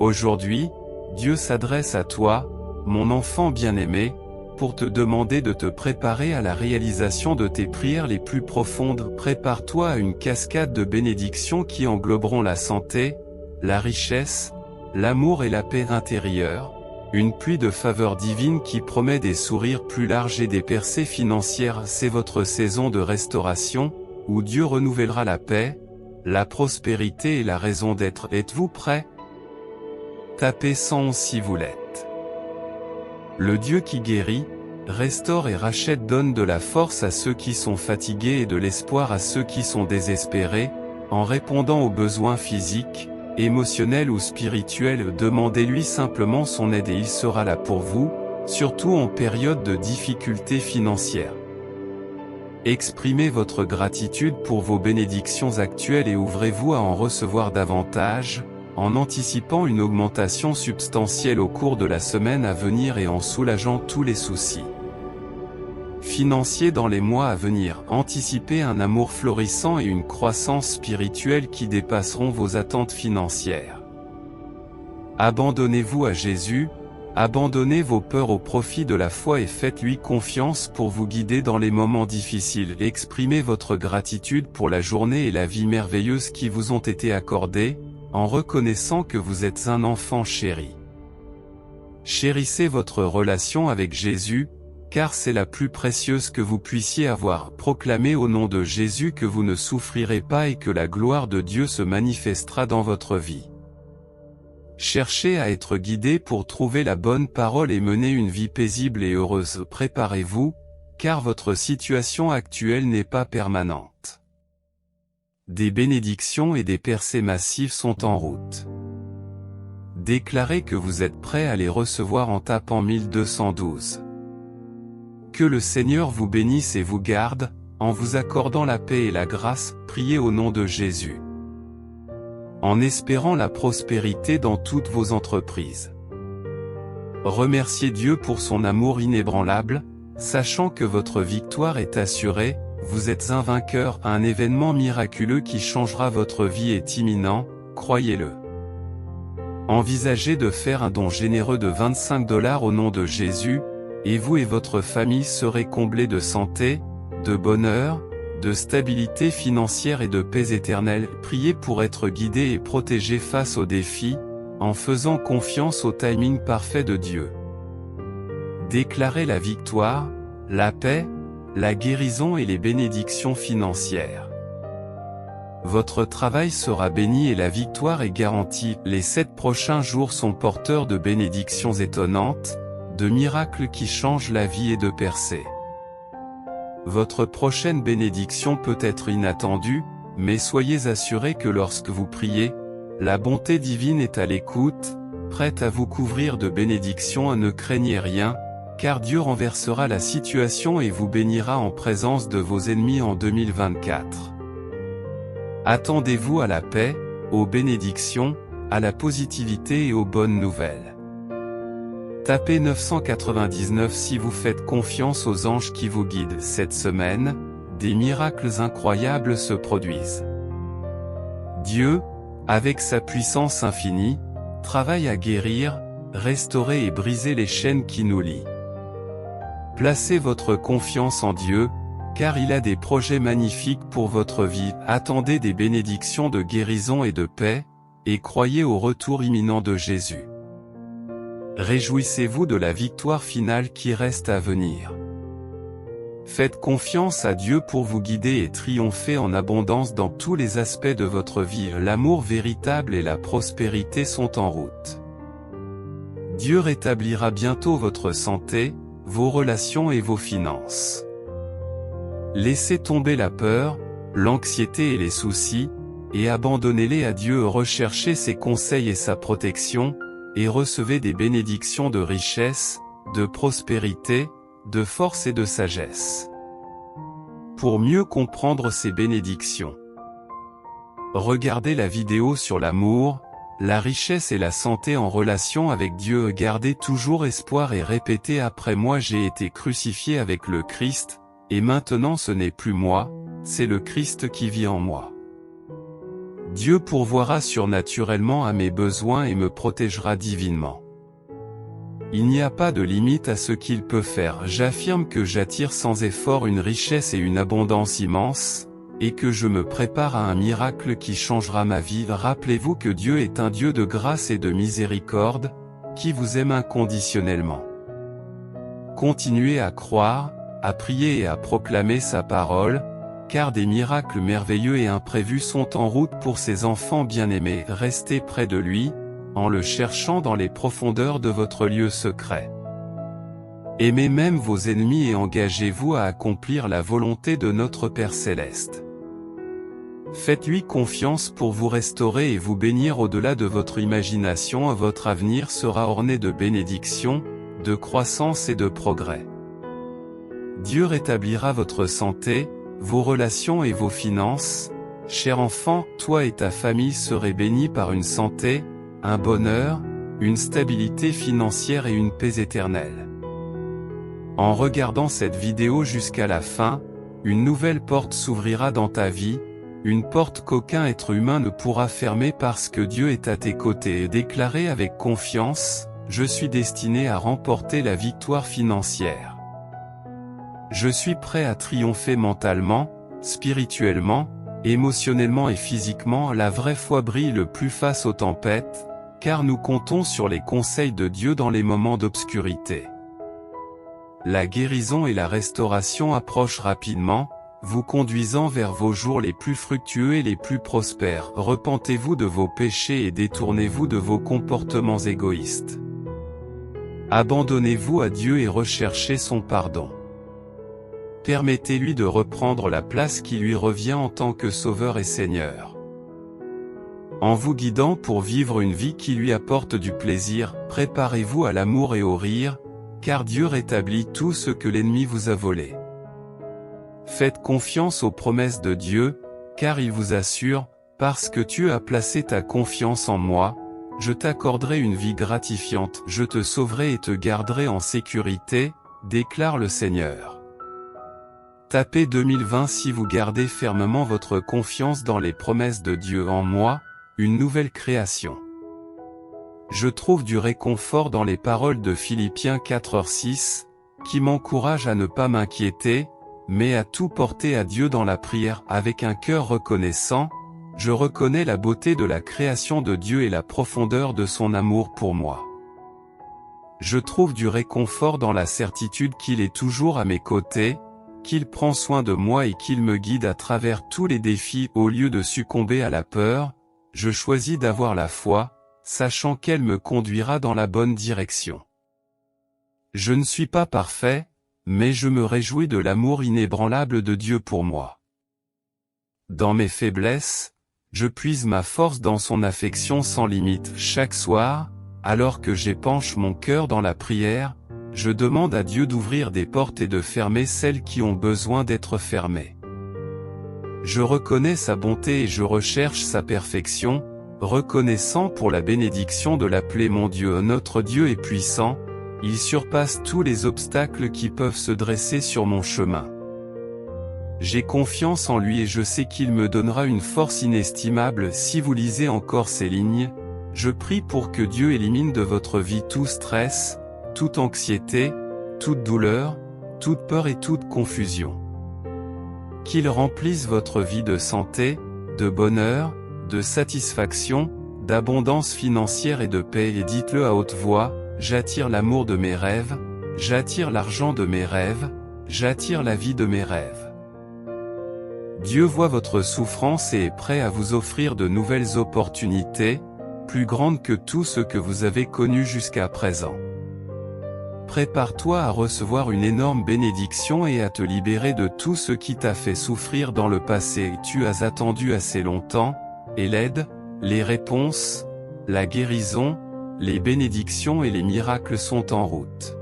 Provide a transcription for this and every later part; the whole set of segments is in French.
Aujourd'hui, Dieu s'adresse à toi, mon enfant bien-aimé, pour te demander de te préparer à la réalisation de tes prières les plus profondes. Prépare-toi à une cascade de bénédictions qui engloberont la santé, la richesse, l'amour et la paix intérieure, une pluie de faveur divine qui promet des sourires plus larges et des percées financières. C'est votre saison de restauration, où Dieu renouvellera la paix, la prospérité et la raison d'être. Êtes-vous prêt? Tapez 111 si vous l'êtes. Le Dieu qui guérit, restaure et rachète donne de la force à ceux qui sont fatigués et de l'espoir à ceux qui sont désespérés, en répondant aux besoins physiques, émotionnels ou spirituels. Demandez-lui simplement son aide et il sera là pour vous, surtout en période de difficultés financières. Exprimez votre gratitude pour vos bénédictions actuelles et ouvrez-vous à en recevoir davantage, en anticipant une augmentation substantielle au cours de la semaine à venir et en soulageant tous les soucis financiers dans les mois à venir. Anticipez un amour florissant et une croissance spirituelle qui dépasseront vos attentes financières. Abandonnez-vous à Jésus, abandonnez vos peurs au profit de la foi et faites-lui confiance pour vous guider dans les moments difficiles. Exprimez votre gratitude pour la journée et la vie merveilleuse qui vous ont été accordées, en reconnaissant que vous êtes un enfant chéri. Chérissez votre relation avec Jésus, car c'est la plus précieuse que vous puissiez avoir. Proclamez au nom de Jésus que vous ne souffrirez pas et que la gloire de Dieu se manifestera dans votre vie. Cherchez à être guidé pour trouver la bonne parole et mener une vie paisible et heureuse. Préparez-vous, car votre situation actuelle n'est pas permanente. Des bénédictions et des percées massives sont en route. Déclarez que vous êtes prêt à les recevoir en tapant 1212. Que le Seigneur vous bénisse et vous garde, en vous accordant la paix et la grâce. Priez au nom de Jésus. En espérant la prospérité dans toutes vos entreprises. Remerciez Dieu pour son amour inébranlable, sachant que votre victoire est assurée. Vous êtes un vainqueur. Un événement miraculeux qui changera votre vie est imminent, croyez-le. Envisagez de faire un don généreux de 25 $ au nom de Jésus, et vous et votre famille serez comblés de santé, de bonheur, de stabilité financière et de paix éternelle. Priez pour être guidé et protégé face aux défis, en faisant confiance au timing parfait de Dieu. Déclarez la victoire, la paix, la guérison et les bénédictions financières. Votre travail sera béni et la victoire est garantie. Les 7 prochains jours sont porteurs de bénédictions étonnantes, de miracles qui changent la vie et de percées. Votre prochaine bénédiction peut être inattendue, mais soyez assurés que lorsque vous priez, la bonté divine est à l'écoute, prête à vous couvrir de bénédictions. Ne craignez rien, car Dieu renversera la situation et vous bénira en présence de vos ennemis en 2024. Attendez-vous à la paix, aux bénédictions, à la positivité et aux bonnes nouvelles. Tapez 999 si vous faites confiance aux anges qui vous guident. Cette semaine, des miracles incroyables se produisent. Dieu, avec sa puissance infinie, travaille à guérir, restaurer et briser les chaînes qui nous lient. Placez votre confiance en Dieu, car il a des projets magnifiques pour votre vie. Attendez des bénédictions de guérison et de paix, et croyez au retour imminent de Jésus. Réjouissez-vous de la victoire finale qui reste à venir. Faites confiance à Dieu pour vous guider et triompher en abondance dans tous les aspects de votre vie. L'amour véritable et la prospérité sont en route. Dieu rétablira bientôt votre santé, vos relations et vos finances. Laissez tomber la peur, l'anxiété et les soucis, et abandonnez-les à Dieu. Recherchez ses conseils et sa protection, et recevez des bénédictions de richesse, de prospérité, de force et de sagesse. Pour mieux comprendre ces bénédictions, regardez la vidéo sur l'amour, la richesse et la santé en relation avec Dieu. Gardez toujours espoir et répétez après moi: j'ai été crucifié avec le Christ, et maintenant ce n'est plus moi, c'est le Christ qui vit en moi. Dieu pourvoira surnaturellement à mes besoins et me protégera divinement. Il n'y a pas de limite à ce qu'il peut faire. J'affirme que j'attire sans effort une richesse et une abondance immenses, et que je me prépare à un miracle qui changera ma vie. Rappelez-vous que Dieu est un Dieu de grâce et de miséricorde, qui vous aime inconditionnellement. Continuez à croire, à prier et à proclamer sa parole, car des miracles merveilleux et imprévus sont en route pour ses enfants bien-aimés. Restez près de lui, en le cherchant dans les profondeurs de votre lieu secret. Aimez même vos ennemis et engagez-vous à accomplir la volonté de notre Père Céleste. Faites-lui confiance pour vous restaurer et vous bénir au-delà de votre imagination. Votre avenir sera orné de bénédictions, de croissance et de progrès. Dieu rétablira votre santé, vos relations et vos finances. Cher enfant, toi et ta famille serez bénis par une santé, un bonheur, une stabilité financière et une paix éternelle. En regardant cette vidéo jusqu'à la fin, une nouvelle porte s'ouvrira dans ta vie, une porte qu'aucun être humain ne pourra fermer parce que Dieu est à tes côtés. Et déclarez avec confiance, je suis destiné à remporter la victoire financière. Je suis prêt à triompher mentalement, spirituellement, émotionnellement et physiquement. La vraie foi brille le plus face aux tempêtes, car nous comptons sur les conseils de Dieu dans les moments d'obscurité. La guérison et la restauration approchent rapidement, vous conduisant vers vos jours les plus fructueux et les plus prospères. Repentez-vous de vos péchés et détournez-vous de vos comportements égoïstes. Abandonnez-vous à Dieu et recherchez son pardon. Permettez-lui de reprendre la place qui lui revient en tant que Sauveur et Seigneur. En vous guidant pour vivre une vie qui lui apporte du plaisir, préparez-vous à l'amour et au rire, car Dieu rétablit tout ce que l'ennemi vous a volé. Faites confiance aux promesses de Dieu, car il vous assure, parce que tu as placé ta confiance en moi, je t'accorderai une vie gratifiante, je te sauverai et te garderai en sécurité, déclare le Seigneur. Tapez 2020 si vous gardez fermement votre confiance dans les promesses de Dieu en moi, une nouvelle création. Je trouve du réconfort dans les paroles de Philippiens 4:6, qui m'encouragent à ne pas m'inquiéter, mais à tout porter à Dieu dans la prière. Avec un cœur reconnaissant, je reconnais la beauté de la création de Dieu et la profondeur de son amour pour moi. Je trouve du réconfort dans la certitude qu'il est toujours à mes côtés, qu'il prend soin de moi et qu'il me guide à travers tous les défis. Au lieu de succomber à la peur, je choisis d'avoir la foi, sachant qu'elle me conduira dans la bonne direction. Je ne suis pas parfait, mais je me réjouis de l'amour inébranlable de Dieu pour moi. Dans mes faiblesses, je puise ma force dans son affection sans limite. Chaque soir, alors que j'épanche mon cœur dans la prière, je demande à Dieu d'ouvrir des portes et de fermer celles qui ont besoin d'être fermées. Je reconnais sa bonté et je recherche sa perfection, reconnaissant pour la bénédiction de l'appeler mon Dieu. Notre Dieu est puissant, il surpasse tous les obstacles qui peuvent se dresser sur mon chemin. J'ai confiance en lui et je sais qu'il me donnera une force inestimable. Si vous lisez encore ces lignes, je prie pour que Dieu élimine de votre vie tout stress, toute anxiété, toute douleur, toute peur et toute confusion. Qu'il remplisse votre vie de santé, de bonheur, de satisfaction, d'abondance financière et de paix. Et dites-le à haute voix, j'attire l'amour de mes rêves, j'attire l'argent de mes rêves, j'attire la vie de mes rêves. Dieu voit votre souffrance et est prêt à vous offrir de nouvelles opportunités, plus grandes que tout ce que vous avez connu jusqu'à présent. Prépare-toi à recevoir une énorme bénédiction et à te libérer de tout ce qui t'a fait souffrir dans le passé. Tu as attendu assez longtemps, et l'aide, les réponses, la guérison, les bénédictions et les miracles sont en route.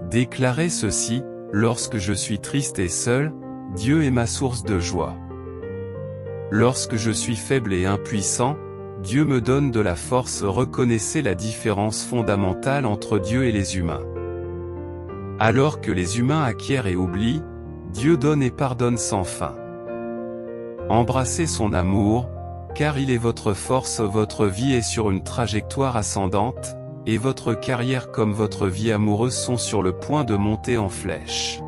Déclarez ceci, lorsque je suis triste et seul, Dieu est ma source de joie. Lorsque je suis faible et impuissant, Dieu me donne de la force. Reconnaissez la différence fondamentale entre Dieu et les humains. Alors que les humains acquièrent et oublient, Dieu donne et pardonne sans fin. Embrassez son amour, car il est votre force, votre vie est sur une trajectoire ascendante, et votre carrière comme votre vie amoureuse sont sur le point de monter en flèche.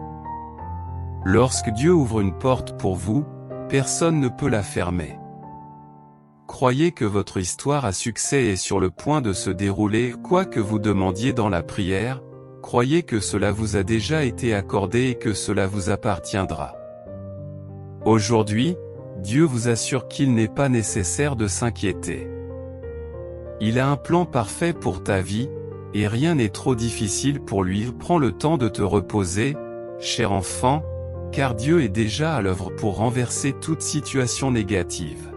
Lorsque Dieu ouvre une porte pour vous, personne ne peut la fermer. Croyez que votre histoire à succès est sur le point de se dérouler, quoi que vous demandiez dans la prière, croyez que cela vous a déjà été accordé et que cela vous appartiendra. Aujourd'hui, Dieu vous assure qu'il n'est pas nécessaire de s'inquiéter. Il a un plan parfait pour ta vie, et rien n'est trop difficile pour lui. Prends le temps de te reposer, cher enfant, car Dieu est déjà à l'œuvre pour renverser toute situation négative.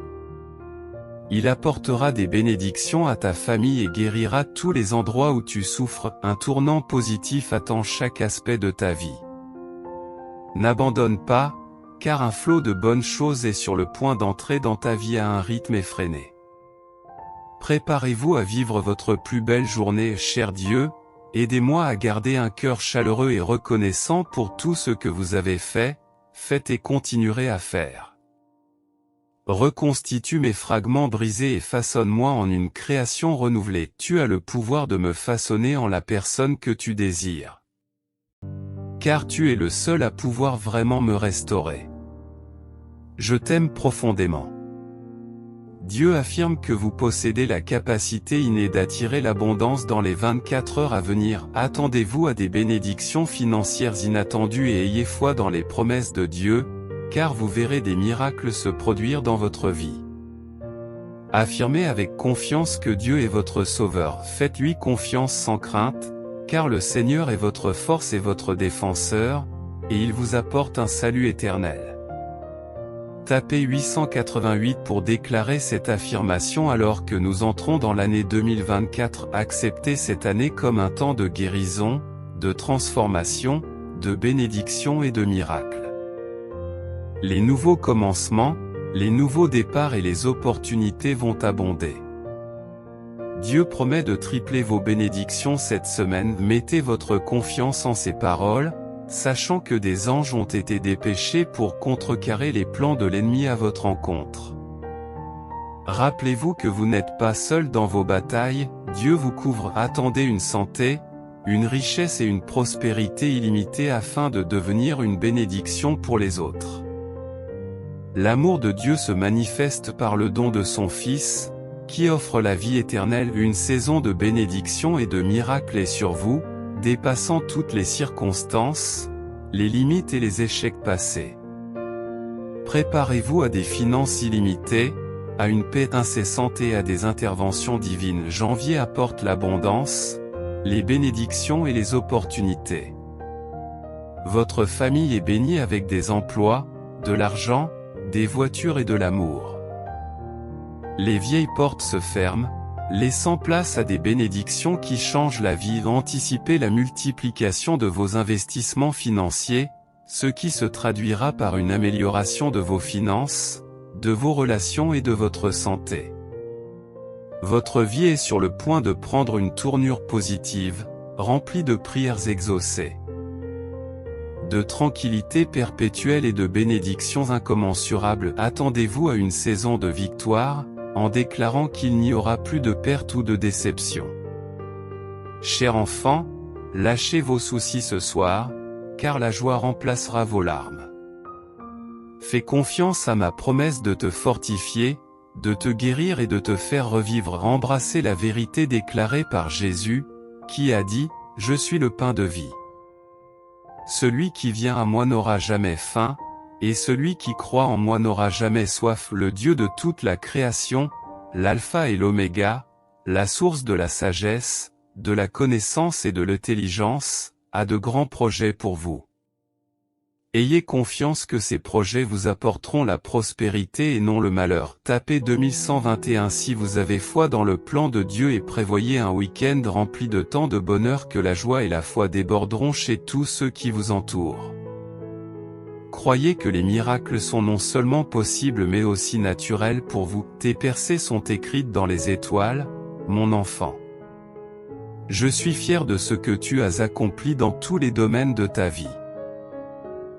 Il apportera des bénédictions à ta famille et guérira tous les endroits où tu souffres. Un tournant positif attend chaque aspect de ta vie. N'abandonne pas, car un flot de bonnes choses est sur le point d'entrer dans ta vie à un rythme effréné. Préparez-vous à vivre votre plus belle journée, cher Dieu, aidez-moi à garder un cœur chaleureux et reconnaissant pour tout ce que vous avez fait, faites et continuerez à faire. Reconstitue mes fragments brisés et façonne-moi en une création renouvelée. Tu as le pouvoir de me façonner en la personne que tu désires. Car tu es le seul à pouvoir vraiment me restaurer. Je t'aime profondément. Dieu affirme que vous possédez la capacité innée d'attirer l'abondance dans les 24 heures à venir. Attendez-vous à des bénédictions financières inattendues et ayez foi dans les promesses de Dieu, car vous verrez des miracles se produire dans votre vie. Affirmez avec confiance que Dieu est votre Sauveur. Faites-lui confiance sans crainte, car le Seigneur est votre force et votre défenseur, et il vous apporte un salut éternel. Tapez 888 pour déclarer cette affirmation alors que nous entrons dans l'année 2024. Acceptez cette année comme un temps de guérison, de transformation, de bénédiction et de miracles. Les nouveaux commencements, les nouveaux départs et les opportunités vont abonder. Dieu promet de tripler vos bénédictions cette semaine. Mettez votre confiance en ses paroles, sachant que des anges ont été dépêchés pour contrecarrer les plans de l'ennemi à votre encontre. Rappelez-vous que vous n'êtes pas seul dans vos batailles, Dieu vous couvre. Attendez une santé, une richesse et une prospérité illimitée afin de devenir une bénédiction pour les autres. L'amour de Dieu se manifeste par le don de son Fils, qui offre la vie éternelle. Une saison de bénédiction et de miracles est sur vous, dépassant toutes les circonstances, les limites et les échecs passés. Préparez-vous à des finances illimitées, à une paix incessante et à des interventions divines. Janvier apporte l'abondance, les bénédictions et les opportunités. Votre famille est bénie avec des emplois, de l'argent, des voitures et de l'amour. Les vieilles portes se ferment, laissant place à des bénédictions qui changent la vie. Anticipez la multiplication de vos investissements financiers, ce qui se traduira par une amélioration de vos finances, de vos relations et de votre santé. Votre vie est sur le point de prendre une tournure positive, remplie de prières exaucées, de tranquillité perpétuelle et de bénédictions incommensurables. Attendez-vous à une saison de victoire, en déclarant qu'il n'y aura plus de perte ou de déception. Cher enfant, lâchez vos soucis ce soir, car la joie remplacera vos larmes. Fais confiance à ma promesse de te fortifier, de te guérir et de te faire revivre. Embrassez la vérité déclarée par Jésus, qui a dit « Je suis le pain de vie. Celui qui vient à moi n'aura jamais faim, et celui qui croit en moi n'aura jamais soif. » Le Dieu de toute la création, l'alpha et l'oméga, la source de la sagesse, de la connaissance et de l'intelligence, a de grands projets pour vous. Ayez confiance que ces projets vous apporteront la prospérité et non le malheur. Tapez 2121 si vous avez foi dans le plan de Dieu et prévoyez un week-end rempli de tant de bonheur que la joie et la foi déborderont chez tous ceux qui vous entourent. Croyez que les miracles sont non seulement possibles mais aussi naturels pour vous. Tes percées sont écrites dans les étoiles, mon enfant. Je suis fier de ce que tu as accompli dans tous les domaines de ta vie.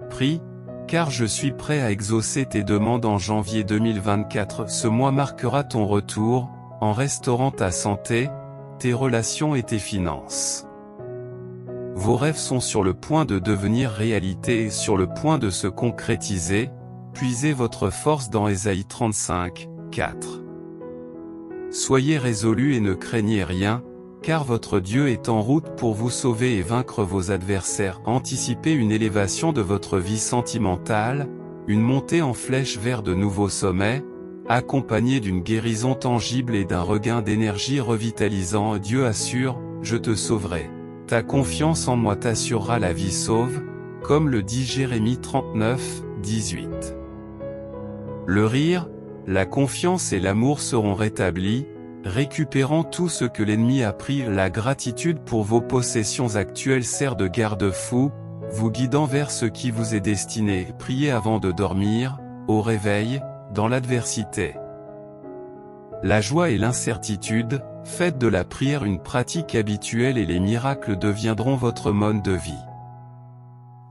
Prie, car je suis prêt à exaucer tes demandes en janvier 2024. Ce mois marquera ton retour, en restaurant ta santé, tes relations et tes finances. Vos rêves sont sur le point de devenir réalité et sur le point de se concrétiser. Puisez votre force dans Ésaïe 35, 4. Soyez résolus et ne craignez rien, car votre Dieu est en route pour vous sauver et vaincre vos adversaires. Anticipez une élévation de votre vie sentimentale, une montée en flèche vers de nouveaux sommets, accompagnée d'une guérison tangible et d'un regain d'énergie revitalisant. Dieu assure, je te sauverai. Ta confiance en moi t'assurera la vie sauve, comme le dit Jérémie 39, 18. Le rire, la confiance et l'amour seront rétablis, récupérant tout ce que l'ennemi a pris. La gratitude pour vos possessions actuelles sert de garde-fou, vous guidant vers ce qui vous est destiné. Priez avant de dormir, au réveil, dans l'adversité. La joie et l'incertitude, faites de la prière une pratique habituelle et les miracles deviendront votre mode de vie.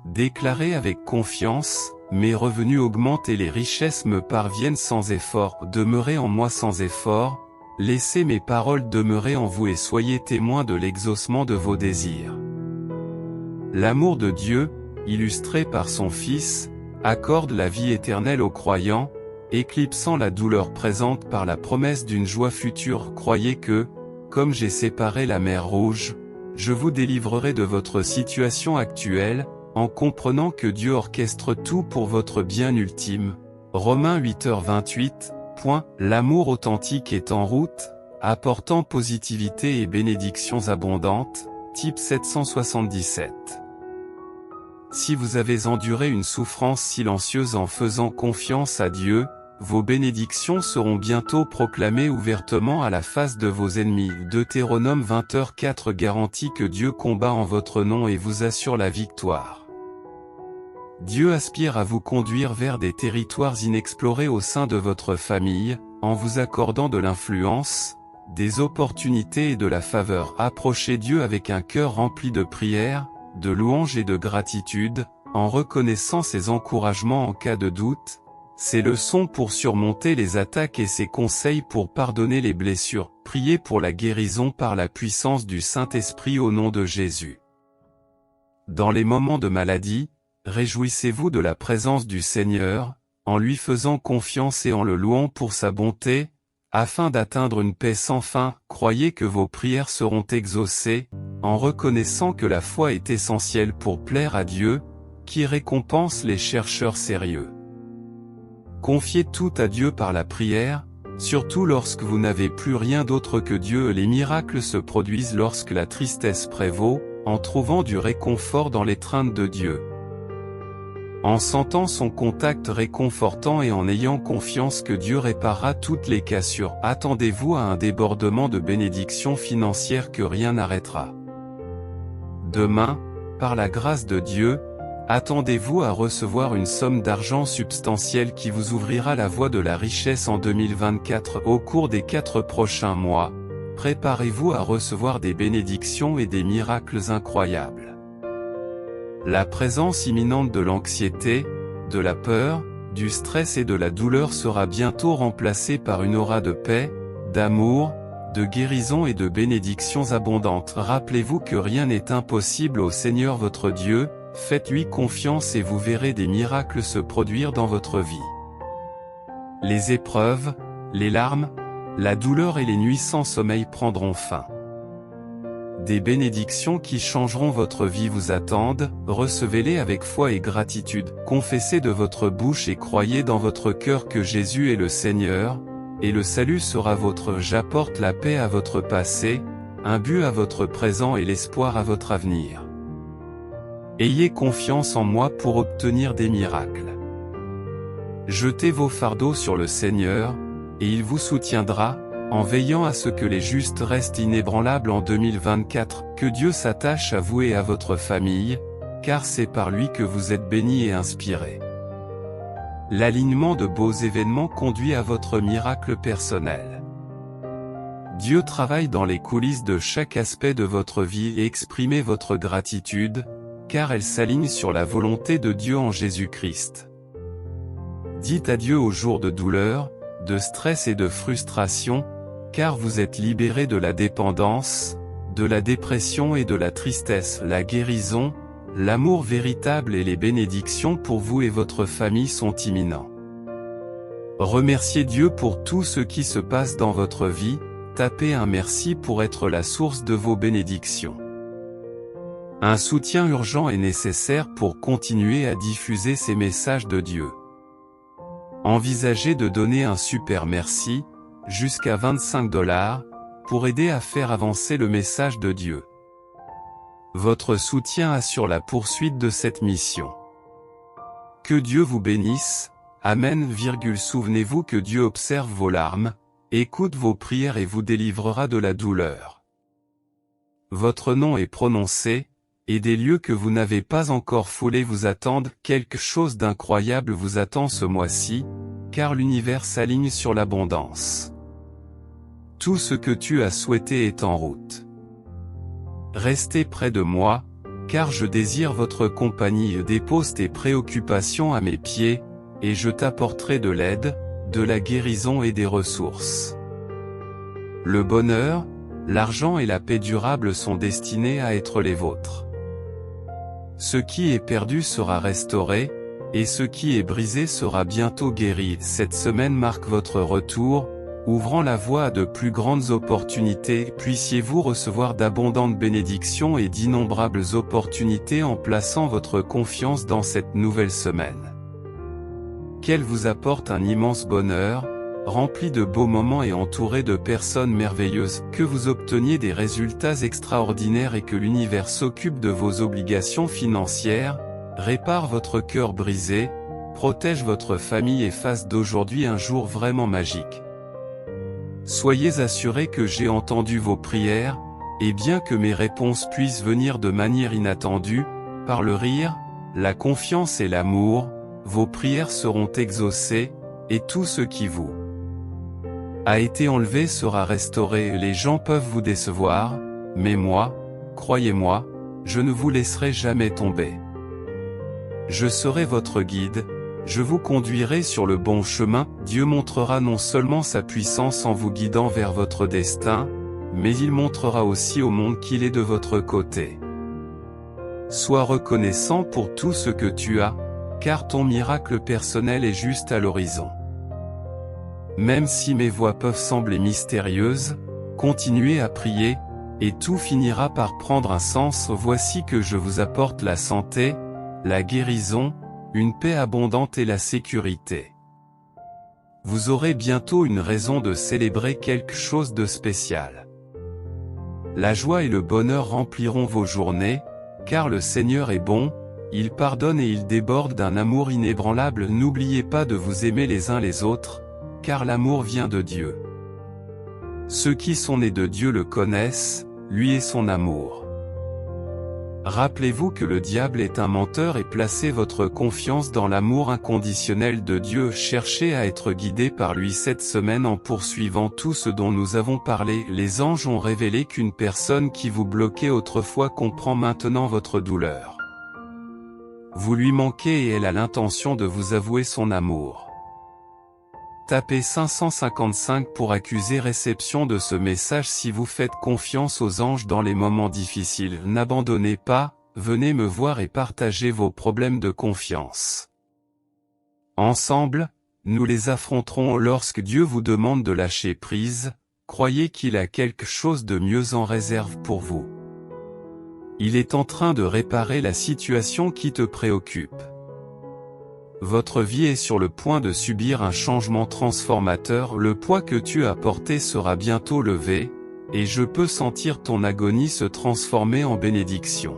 Déclarez avec confiance, mes revenus augmentent et les richesses me parviennent sans effort. Demeurez en moi sans effort, laissez mes paroles demeurer en vous et soyez témoins de l'exaucement de vos désirs. L'amour de Dieu, illustré par son Fils, accorde la vie éternelle aux croyants, éclipsant la douleur présente par la promesse d'une joie future. Croyez que, comme j'ai séparé la mer Rouge, je vous délivrerai de votre situation actuelle, en comprenant que Dieu orchestre tout pour votre bien ultime. Romains 8h28. L'amour authentique est en route, apportant positivité et bénédictions abondantes. Type 777. Si vous avez enduré une souffrance silencieuse en faisant confiance à Dieu, vos bénédictions seront bientôt proclamées ouvertement à la face de vos ennemis. Deutéronome 20h4 garantit que Dieu combat en votre nom et vous assure la victoire. Dieu aspire à vous conduire vers des territoires inexplorés au sein de votre famille, en vous accordant de l'influence, des opportunités et de la faveur. Approchez Dieu avec un cœur rempli de prières, de louanges et de gratitude, en reconnaissant ses encouragements en cas de doute, ses leçons pour surmonter les attaques et ses conseils pour pardonner les blessures. Priez pour la guérison par la puissance du Saint-Esprit au nom de Jésus. Dans les moments de maladie, réjouissez-vous de la présence du Seigneur, en lui faisant confiance et en le louant pour sa bonté, afin d'atteindre une paix sans fin. Croyez que vos prières seront exaucées, en reconnaissant que la foi est essentielle pour plaire à Dieu, qui récompense les chercheurs sérieux. Confiez tout à Dieu par la prière, surtout lorsque vous n'avez plus rien d'autre que Dieu. Les miracles se produisent lorsque la tristesse prévaut, en trouvant du réconfort dans l'étreinte de Dieu. En sentant son contact réconfortant et en ayant confiance que Dieu réparera toutes les cassures, attendez-vous à un débordement de bénédictions financières que rien n'arrêtera. Demain, par la grâce de Dieu, attendez-vous à recevoir une somme d'argent substantielle qui vous ouvrira la voie de la richesse en 2024. Au cours des 4 prochains mois, préparez-vous à recevoir des bénédictions et des miracles incroyables. La présence imminente de l'anxiété, de la peur, du stress et de la douleur sera bientôt remplacée par une aura de paix, d'amour, de guérison et de bénédictions abondantes. Rappelez-vous que rien n'est impossible au Seigneur votre Dieu, faites-lui confiance et vous verrez des miracles se produire dans votre vie. Les épreuves, les larmes, la douleur et les nuits sans sommeil prendront fin. Des bénédictions qui changeront votre vie vous attendent, recevez-les avec foi et gratitude. Confessez de votre bouche et croyez dans votre cœur que Jésus est le Seigneur, et le salut sera vôtre. J'apporte la paix à votre passé, un but à votre présent et l'espoir à votre avenir. Ayez confiance en moi pour obtenir des miracles. Jetez vos fardeaux sur le Seigneur, et il vous soutiendra, en veillant à ce que les justes restent inébranlables en 2024, que Dieu s'attache à vous et à votre famille, car c'est par lui que vous êtes bénis et inspirés. L'alignement de beaux événements conduit à votre miracle personnel. Dieu travaille dans les coulisses de chaque aspect de votre vie et exprimez votre gratitude, car elles s'alignent sur la volonté de Dieu en Jésus-Christ. Dites adieu aux jours de douleur, de stress et de frustration, car vous êtes libérés de la dépendance, de la dépression et de la tristesse. La guérison, l'amour véritable et les bénédictions pour vous et votre famille sont imminents. Remerciez Dieu pour tout ce qui se passe dans votre vie, tapez un merci pour être la source de vos bénédictions. Un soutien urgent est nécessaire pour continuer à diffuser ces messages de Dieu. Envisagez de donner un super merci, jusqu'à 25 $, pour aider à faire avancer le message de Dieu. Votre soutien assure la poursuite de cette mission. Que Dieu vous bénisse. Amen. Souvenez-vous que Dieu observe vos larmes, écoute vos prières et vous délivrera de la douleur. Votre nom est prononcé, et des lieux que vous n'avez pas encore foulés vous attendent. Quelque chose d'incroyable vous attend ce mois-ci, car l'univers s'aligne sur l'abondance. Tout ce que tu as souhaité est en route. Restez près de moi, car je désire votre compagnie. Dépose tes préoccupations à mes pieds, et je t'apporterai de l'aide, de la guérison et des ressources. Le bonheur, l'argent et la paix durable sont destinés à être les vôtres. Ce qui est perdu sera restauré, et ce qui est brisé sera bientôt guéri. Cette semaine marque votre retour, ouvrant la voie à de plus grandes opportunités. Puissiez-vous recevoir d'abondantes bénédictions et d'innombrables opportunités en plaçant votre confiance dans cette nouvelle semaine. Qu'elle vous apporte un immense bonheur, rempli de beaux moments et entouré de personnes merveilleuses, que vous obteniez des résultats extraordinaires et que l'univers s'occupe de vos obligations financières, répare votre cœur brisé, protège votre famille et fasse d'aujourd'hui un jour vraiment magique. Soyez assurés que j'ai entendu vos prières, et bien que mes réponses puissent venir de manière inattendue, par le rire, la confiance et l'amour, vos prières seront exaucées, et tout ce qui vous a été enlevé sera restauré. Les gens peuvent vous décevoir, mais moi, croyez-moi, je ne vous laisserai jamais tomber. Je serai votre guide, je vous conduirai sur le bon chemin. Dieu montrera non seulement sa puissance en vous guidant vers votre destin, mais il montrera aussi au monde qu'il est de votre côté. Sois reconnaissant pour tout ce que tu as, car ton miracle personnel est juste à l'horizon. Même si mes voies peuvent sembler mystérieuses, continuez à prier, et tout finira par prendre un sens. Voici que je vous apporte la santé, la guérison, une paix abondante et la sécurité. Vous aurez bientôt une raison de célébrer quelque chose de spécial. La joie et le bonheur rempliront vos journées, car le Seigneur est bon, il pardonne et il déborde d'un amour inébranlable. N'oubliez pas de vous aimer les uns les autres, car l'amour vient de Dieu. Ceux qui sont nés de Dieu le connaissent, lui et son amour. Rappelez-vous que le diable est un menteur et placez votre confiance dans l'amour inconditionnel de Dieu. Cherchez à être guidé par lui cette semaine en poursuivant tout ce dont nous avons parlé. Les anges ont révélé qu'une personne qui vous bloquait autrefois comprend maintenant votre douleur. Vous lui manquez et elle a l'intention de vous avouer son amour. Tapez 555 pour accuser réception de ce message. Si vous faites confiance aux anges dans les moments difficiles, n'abandonnez pas, venez me voir et partagez vos problèmes de confiance. Ensemble, nous les affronterons. Lorsque Dieu vous demande de lâcher prise, croyez qu'il a quelque chose de mieux en réserve pour vous. Il est en train de réparer la situation qui te préoccupe. Votre vie est sur le point de subir un changement transformateur. Le poids que tu as porté sera bientôt levé, et je peux sentir ton agonie se transformer en bénédiction.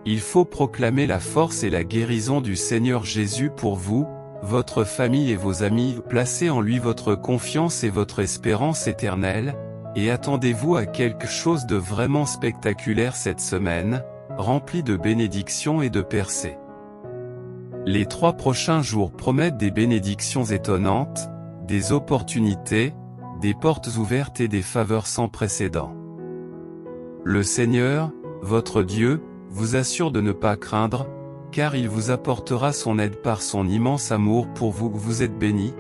Il faut proclamer la force et la guérison du Seigneur Jésus pour vous, votre famille et vos amis. Placez en lui votre confiance et votre espérance éternelle, et attendez-vous à quelque chose de vraiment spectaculaire cette semaine, remplie de bénédictions et de percées. Les 3 prochains jours promettent des bénédictions étonnantes, des opportunités, des portes ouvertes et des faveurs sans précédent. Le Seigneur, votre Dieu, vous assure de ne pas craindre, car il vous apportera son aide par son immense amour pour vous. Vous êtes bénis,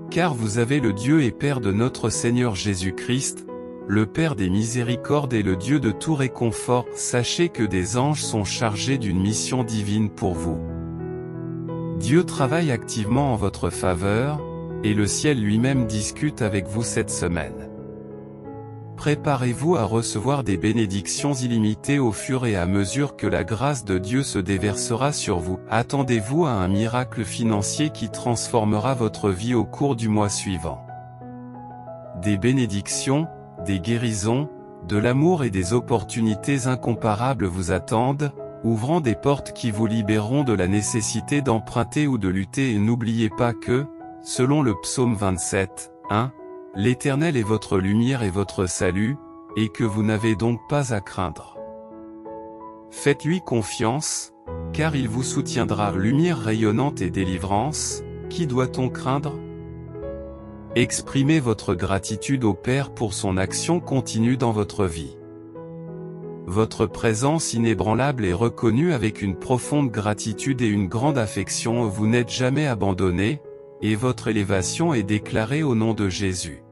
car vous avez le Dieu et Père de notre Seigneur Jésus-Christ, le Père des miséricordes et le Dieu de tout réconfort. Sachez que des anges sont chargés d'une mission divine pour vous. Dieu travaille activement en votre faveur, et le ciel lui-même discute avec vous cette semaine. Préparez-vous à recevoir des bénédictions illimitées au fur et à mesure que la grâce de Dieu se déversera sur vous. Attendez-vous à un miracle financier qui transformera votre vie au cours du mois suivant. Des bénédictions, des guérisons, de l'amour et des opportunités incomparables vous attendent, ouvrant des portes qui vous libéreront de la nécessité d'emprunter ou de lutter. Et n'oubliez pas que, selon le psaume 27, 1, l'Éternel est votre lumière et votre salut, et que vous n'avez donc pas à craindre. Faites-lui confiance, car il vous soutiendra. Lumière rayonnante et délivrance, qui doit-on craindre? Exprimez votre gratitude au Père pour son action continue dans votre vie. Votre présence inébranlable est reconnue avec une profonde gratitude et une grande affection. Vous n'êtes jamais abandonné, et votre élévation est déclarée au nom de Jésus.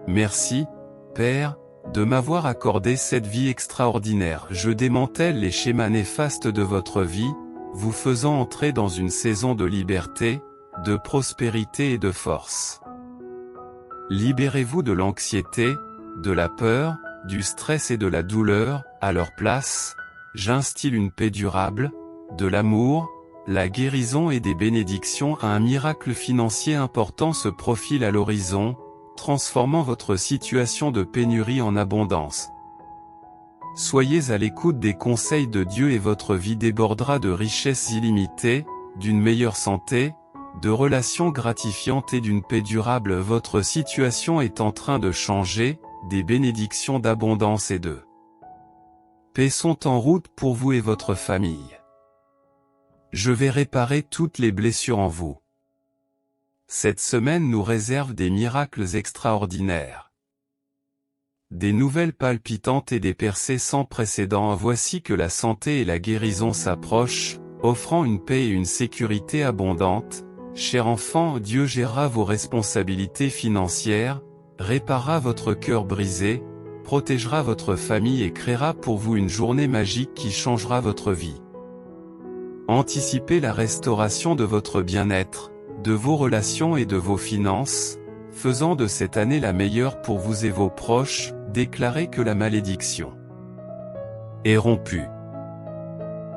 Merci, Père, de m'avoir accordé cette vie extraordinaire. Je démantèle les schémas néfastes de votre vie, vous faisant entrer dans une saison de liberté, de prospérité et de force. Libérez-vous de l'anxiété, de la peur, du stress et de la douleur. À leur place, j'instille une paix durable, de l'amour, la guérison et des bénédictions. Un miracle financier important se profile à l'horizon, transformant votre situation de pénurie en abondance. Soyez à l'écoute des conseils de Dieu et votre vie débordera de richesses illimitées, d'une meilleure santé, de relations gratifiantes et d'une paix durable. Votre situation est en train de changer, des bénédictions d'abondance et de paix sont en route pour vous et votre famille. Je vais réparer toutes les blessures en vous. Cette semaine nous réserve des miracles extraordinaires. Des nouvelles palpitantes et des percées sans précédent. Voici que la santé et la guérison s'approchent, offrant une paix et une sécurité abondantes. Cher enfant, Dieu gérera vos responsabilités financières, réparera votre cœur brisé, protégera votre famille et créera pour vous une journée magique qui changera votre vie. Anticipez la restauration de votre bien-être, de vos relations et de vos finances, faisant de cette année la meilleure pour vous et vos proches. Déclarez que la malédiction est rompue.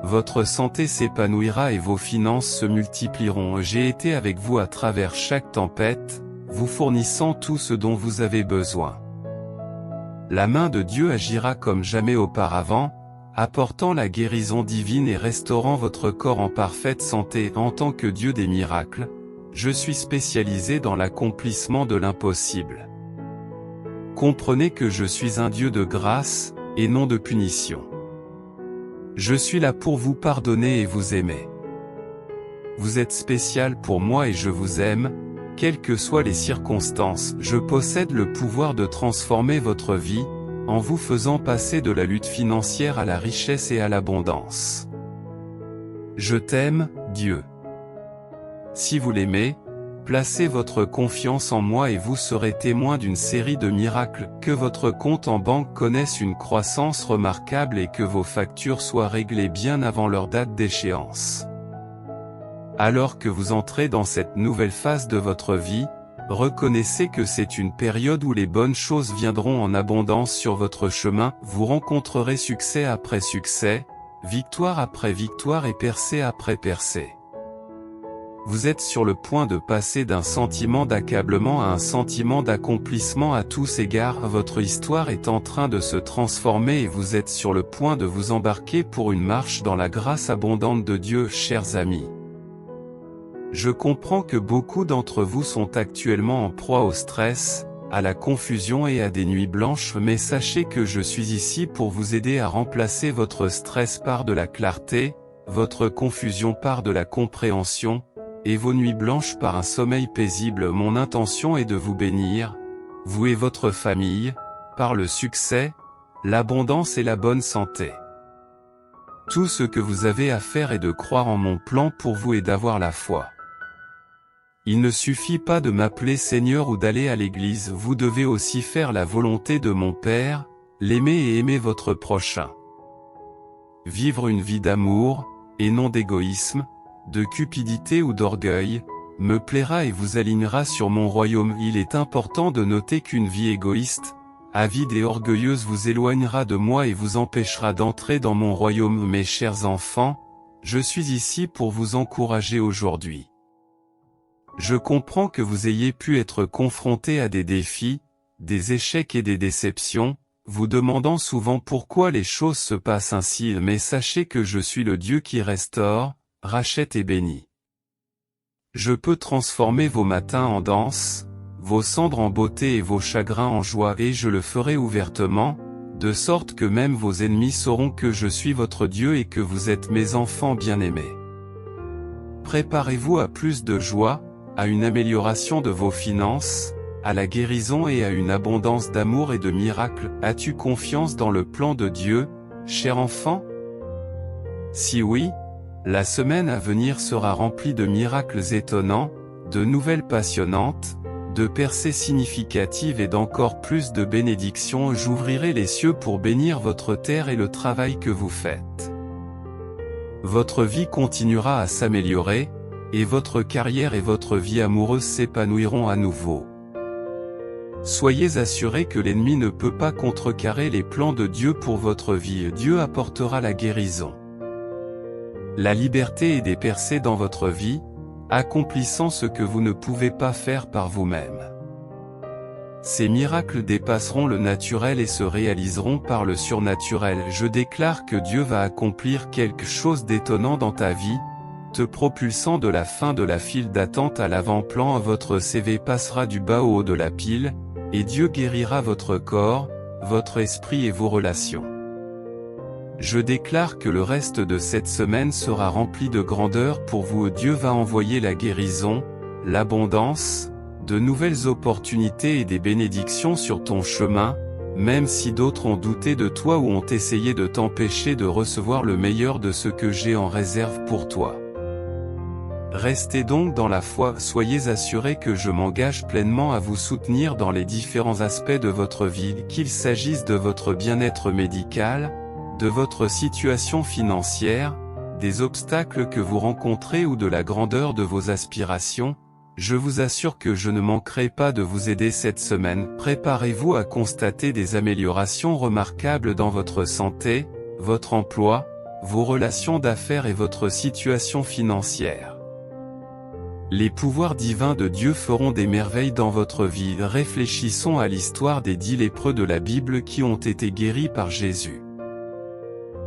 Votre santé s'épanouira et vos finances se multiplieront. J'ai été avec vous à travers chaque tempête, vous fournissant tout ce dont vous avez besoin. La main de Dieu agira comme jamais auparavant, apportant la guérison divine et restaurant votre corps en parfaite santé. En tant que Dieu des miracles, je suis spécialisé dans l'accomplissement de l'impossible. Comprenez que je suis un Dieu de grâce, et non de punition. Je suis là pour vous pardonner et vous aimer. Vous êtes spécial pour moi et je vous aime, quelles que soient les circonstances. Je possède le pouvoir de transformer votre vie, en vous faisant passer de la lutte financière à la richesse et à l'abondance. Je t'aime, Dieu. Si vous l'aimez, placez votre confiance en moi et vous serez témoin d'une série de miracles. Que votre compte en banque connaisse une croissance remarquable et que vos factures soient réglées bien avant leur date d'échéance. Alors que vous entrez dans cette nouvelle phase de votre vie, reconnaissez que c'est une période où les bonnes choses viendront en abondance sur votre chemin. Vous rencontrerez succès après succès, victoire après victoire et percée après percée. Vous êtes sur le point de passer d'un sentiment d'accablement à un sentiment d'accomplissement à tous égards. Votre histoire est en train de se transformer et vous êtes sur le point de vous embarquer pour une marche dans la grâce abondante de Dieu. Chers amis, je comprends que beaucoup d'entre vous sont actuellement en proie au stress, à la confusion et à des nuits blanches, mais sachez que je suis ici pour vous aider à remplacer votre stress par de la clarté, votre confusion par de la compréhension, et vos nuits blanches par un sommeil paisible. Mon intention est de vous bénir, vous et votre famille, par le succès, l'abondance et la bonne santé. Tout ce que vous avez à faire est de croire en mon plan pour vous et d'avoir la foi. Il ne suffit pas de m'appeler Seigneur ou d'aller à l'église, vous devez aussi faire la volonté de mon Père, l'aimer et aimer votre prochain. Vivre une vie d'amour, et non d'égoïsme, de cupidité ou d'orgueil, me plaira et vous alignera sur mon royaume. Il est important de noter qu'une vie égoïste, avide et orgueilleuse vous éloignera de moi et vous empêchera d'entrer dans mon royaume. Mes chers enfants, je suis ici pour vous encourager aujourd'hui. Je comprends que vous ayez pu être confrontés à des défis, des échecs et des déceptions, vous demandant souvent pourquoi les choses se passent ainsi, mais sachez que je suis le Dieu qui restaure, rachète et bénit. Je peux transformer vos matins en danse, vos cendres en beauté et vos chagrins en joie, et je le ferai ouvertement, de sorte que même vos ennemis sauront que je suis votre Dieu et que vous êtes mes enfants bien-aimés. Préparez-vous à plus de joie, à une amélioration de vos finances, à la guérison et à une abondance d'amour et de miracles. As-tu confiance dans le plan de Dieu, cher enfant? Si oui, la semaine à venir sera remplie de miracles étonnants, de nouvelles passionnantes, de percées significatives et d'encore plus de bénédictions. J'ouvrirai les cieux pour bénir votre terre et le travail que vous faites. Votre vie continuera à s'améliorer, et votre carrière et votre vie amoureuse s'épanouiront à nouveau. Soyez assurés que l'ennemi ne peut pas contrecarrer les plans de Dieu pour votre vie. Dieu apportera la guérison, la liberté et des percées dans votre vie, accomplissant ce que vous ne pouvez pas faire par vous-même. Ces miracles dépasseront le naturel et se réaliseront par le surnaturel. Je déclare que Dieu va accomplir quelque chose d'étonnant dans ta vie, te propulsant de la fin de la file d'attente à l'avant-plan. Votre CV passera du bas au haut de la pile, et Dieu guérira votre corps, votre esprit et vos relations. Je déclare que le reste de cette semaine sera rempli de grandeur pour vous. Dieu va envoyer la guérison, l'abondance, de nouvelles opportunités et des bénédictions sur ton chemin, même si d'autres ont douté de toi ou ont essayé de t'empêcher de recevoir le meilleur de ce que j'ai en réserve pour toi. Restez donc dans la foi, soyez assurés que je m'engage pleinement à vous soutenir dans les différents aspects de votre vie, qu'il s'agisse de votre bien-être médical, de votre situation financière, des obstacles que vous rencontrez ou de la grandeur de vos aspirations. Je vous assure que je ne manquerai pas de vous aider cette semaine. Préparez-vous à constater des améliorations remarquables dans votre santé, votre emploi, vos relations d'affaires et votre situation financière. Les pouvoirs divins de Dieu feront des merveilles dans votre vie. Réfléchissons à l'histoire des 10 lépreux de la Bible qui ont été guéris par Jésus.